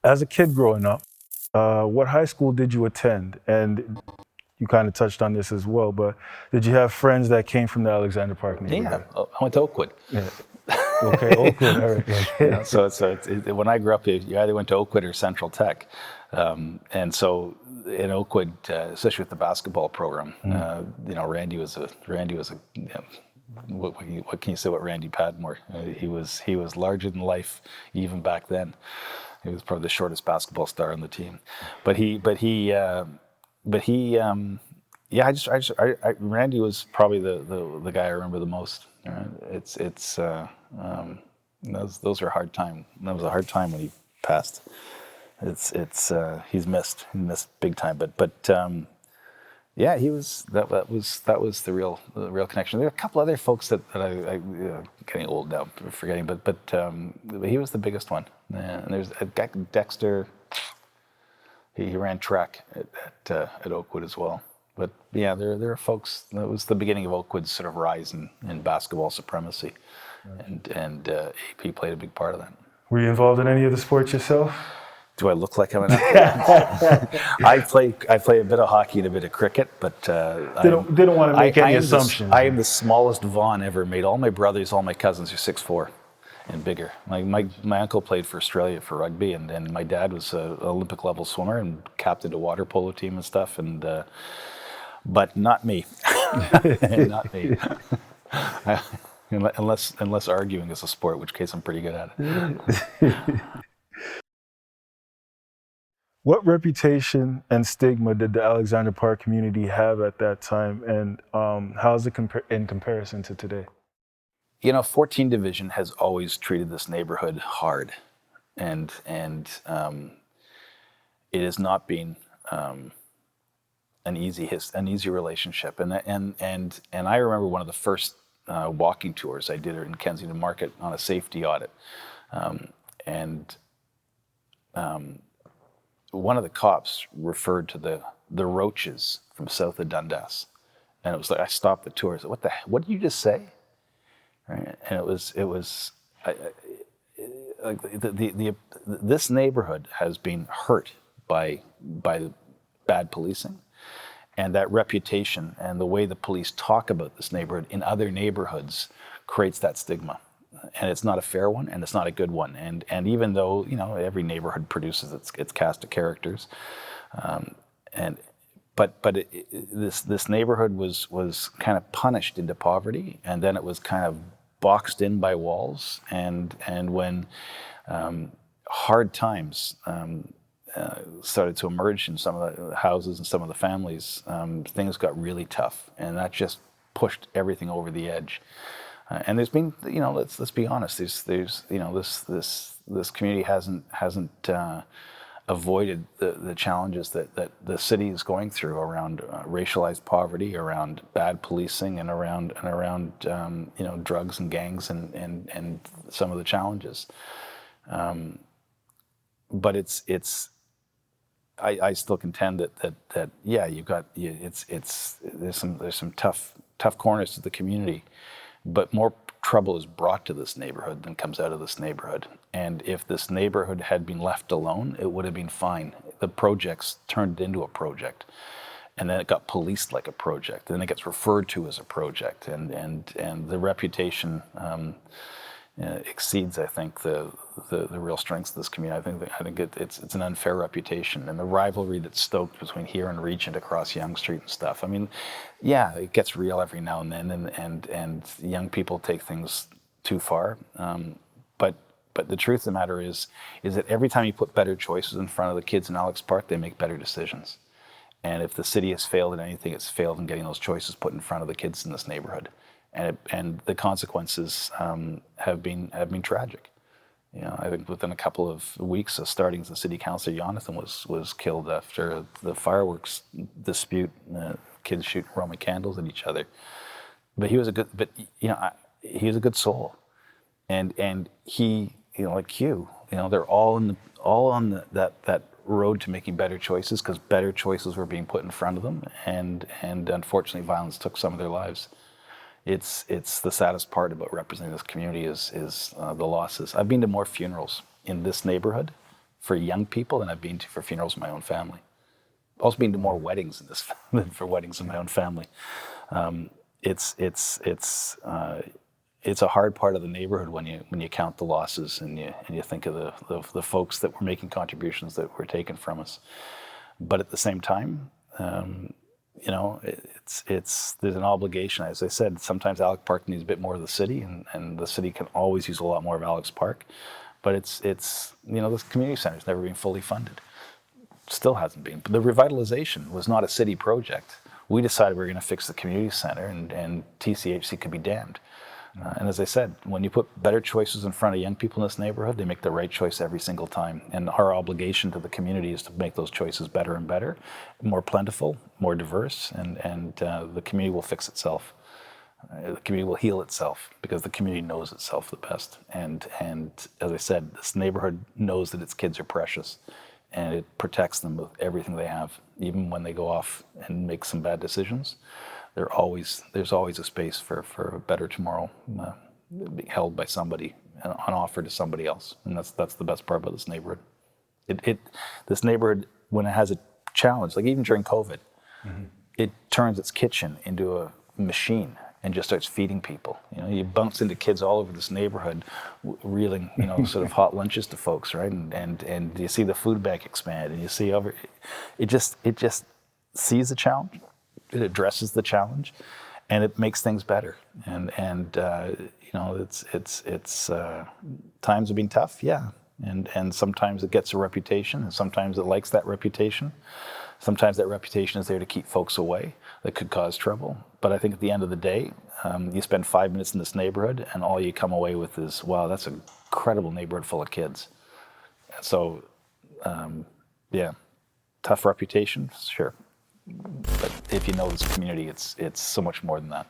As a kid growing up, what high school did you attend? And you kind of touched on this as well, but did you have friends that came from the Alexander Park Yeah, neighborhood? I went to Oakwood. Yeah. Okay, Oakwood. All right. Yeah, when I grew up, you either went to Oakwood or Central Tech, and so in Oakwood, especially with the basketball program, Randy was a what can you say about Randy Padmore? He was larger than life even back then. He was probably the shortest basketball star on the team, yeah. Randy was probably the guy I remember the most. Those are hard time. That was a hard time when he passed. He's missed big time. Yeah, he was that was the real connection. There are a couple other folks that I getting old now, forgetting, but he was the biggest one. And there's a guy, Dexter. He ran track at Oakwood as well. But yeah, there are folks. That was the beginning of Oakwood's sort of rise in basketball supremacy, and AP played a big part of that. Were you involved in any of the sports yourself? Do I look like I'm an athlete? I play a bit of hockey and a bit of cricket, but Didn't want to make any assumptions. I am the smallest Vaughan ever made. All my brothers, all my cousins are 6'4" and bigger. My uncle played for Australia for rugby, and my dad was an Olympic level swimmer and captained a water polo team and stuff. But not me, not me. Unless arguing is a sport, in which case I'm pretty good at it. What reputation and stigma did the Alexander Park community have at that time, and how's it in comparison to today? 14 Division has always treated this neighborhood hard, and it has not been an easy relationship. And I remember one of the first walking tours I did in Kensington Market on a safety audit, and one of the cops referred to the Roaches from south of Dundas, and it was like I stopped the tour. I said, "What did you just say?" Right? And it was like this neighborhood has been hurt by bad policing, and that reputation and the way the police talk about this neighborhood in other neighborhoods creates that stigma. And it's not a fair one, and it's not a good one. And even though every neighborhood produces its cast of characters, this neighborhood was kind of punished into poverty, and then it was kind of boxed in by walls. And when hard times started to emerge in some of the houses and some of the families, things got really tough, and that just pushed everything over the edge. And there's been, let's be honest. There's this community hasn't avoided the challenges that the city is going through around racialized poverty, around bad policing, and around drugs and gangs and some of the challenges. But I still contend that yeah, there's some tough corners to the community. But more trouble is brought to this neighborhood than comes out of this neighborhood. And if this neighborhood had been left alone, it would have been fine. The projects turned into a project, and then it got policed like a project, and then it gets referred to as a project, and the reputation exceeds, I think, the real strengths of this community. I think it's an unfair reputation, and the rivalry that's stoked between here and Regent across Yonge Street and stuff. I mean, yeah, it gets real every now and then, and young people take things too far. But the truth of the matter is that every time you put better choices in front of the kids in Alex Park, they make better decisions. And if the city has failed at anything, it's failed in getting those choices put in front of the kids in this neighborhood. And the consequences have been tragic. I think within a couple of weeks of starting as the city councillor, Jonathan was killed after the fireworks dispute. Kids shooting Roman candles at each other. But he was a good soul, and he, like they're all on that road to making better choices, because better choices were being put in front of them, and unfortunately violence took some of their lives. It's the saddest part about representing this community is the losses. I've been to more funerals in this neighborhood for young people than I've been to for funerals in my own family. I've also been to more weddings in this than for weddings in my own family. It's it's a hard part of the neighborhood when you count the losses and you think of the folks that were making contributions that were taken from us. But at the same time, you know, it's there's an obligation. As I said, sometimes Alex Park needs a bit more of the city, and the city can always use a lot more of Alex Park. But it's you know, this community center's never been fully funded. Still hasn't been. But the revitalization was not a city project. We decided we were going to fix the community center, and TCHC could be damned. And as I said, when you put better choices in front of young people in this neighborhood, they make the right choice every single time. And our obligation to the community is to make those choices better and better, more plentiful, more diverse, and the community will fix itself. The community will heal itself because the community knows itself the best. And as I said, this neighborhood knows that its kids are precious, and it protects them with everything they have, even when they go off and make some bad decisions. There's always a space for a better tomorrow being held by somebody and on offer to somebody else, and that's the best part about this neighborhood. This neighborhood, when it has a challenge, like even during COVID, it turns its kitchen into a machine and just starts feeding people. You know, you bounce into kids all over this neighborhood, reeling, you know, sort of hot lunches to folks, right? And you see the food bank expand, and you see it just sees the challenge. It addresses the challenge, and it makes things better. And you know, it's times have been tough, yeah. And sometimes it gets a reputation, and sometimes it likes that reputation. Sometimes that reputation is there to keep folks away that could cause trouble. But I think at the end of the day, you spend 5 minutes in this neighborhood, and all you come away with is, wow, that's an incredible neighborhood full of kids. And so, yeah, tough reputation, sure. But if you know this community, it's so much more than that.